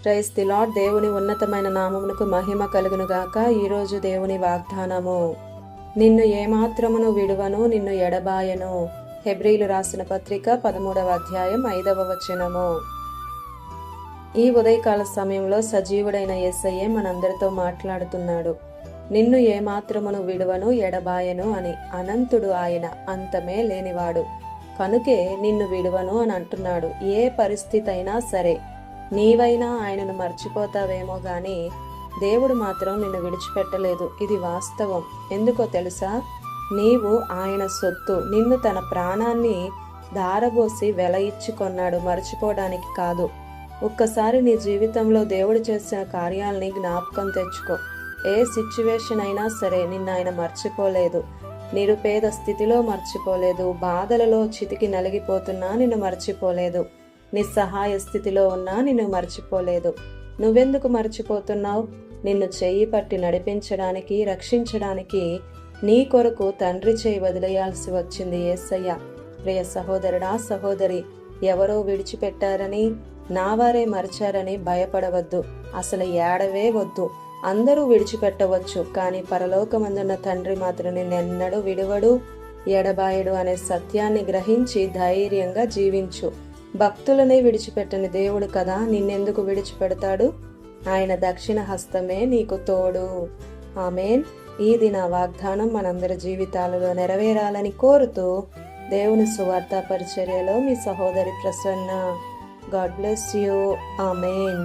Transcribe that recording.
Praise the lord. దేవుని ఉన్నతమైన నామమునకు మహిమ కలుగును గాక. ఈరోజు దేవుని వాగ్దానము, నిన్ను ఏమాత్రమును విడువను, నిన్ను ఎడబాయను. హెబ్రీలు రాసిన పత్రిక 13వ అధ్యాయం 5వ వచనము. ఈ ఉదయకాల సమయంలో సజీవుడైన యేసయ్యే మనందరితో మాట్లాడుతున్నాడు. నిన్ను ఏమాత్రమును విడువను, ఎడబాయను అని. అనంతుడు ఆయన, అంతమే లేనివాడు. కనుకే నిన్ను విడువను అని అంటున్నాడు. ఏ పరిస్థితి అయినా సరే నీవైనా ఆయనను మర్చిపోతావేమో గాని దేవుడు మాత్రం నిన్ను విడిచిపెట్టలేదు. ఇది వాస్తవం. ఎందుకో తెలుసా? నీవు ఆయన సొత్తు. నిన్ను తన ప్రాణాన్ని ధారబోసి వెల ఇచ్చి కొన్నాడు, మర్చిపోవడానికి కాదు. ఒక్కసారి నీ జీవితంలో దేవుడు చేసిన కార్యాలని జ్ఞాపకం తెచ్చుకో. ఏ సిచ్యువేషన్ అయినా సరే నిన్ను ఆయన మర్చిపోలేదు. నిరుపేద స్థితిలో మర్చిపోలేదు. బాధలలో చితికి నలిగిపోతున్నా నిన్ను మర్చిపోలేదు. నిస్సహాయ స్థితిలో ఉన్నా నిన్ను మర్చిపోలేదు. నువ్వెందుకు మర్చిపోతున్నావు? నిన్ను చెయ్యి పట్టి నడిపించడానికి, రక్షించడానికి నీ కొరకు తండ్రి చేయి వదిలేయాల్సి వచ్చింది యేసయ్య. ప్రియ సహోదరుడా, సహోదరి, ఎవరో విడిచిపెట్టారని, నావారే మరిచారని భయపడవద్దు. అసలు ఏడవే వద్దు. అందరూ విడిచిపెట్టవచ్చు, కానీ పరలోకమందున్న తండ్రి మాత్రం నిన్నెన్నడూ విడువడు, ఎడబాయడు అనే సత్యాన్ని గ్రహించి ధైర్యంగా జీవించు. భక్తులనే విడిచిపెట్టని దేవుడు కదా, నిన్నెందుకు విడిచిపెడతాడు? ఆయన దక్షిణ హస్తమే నీకు తోడు. ఆమేన్. ఈ దిన వాగ్దానం మనందరి జీవితాలలో నెరవేరాలని కోరుతూ దేవుని సువార్త పరిచర్యలో మీ సహోదరి Prasanna. God bless you. Amen.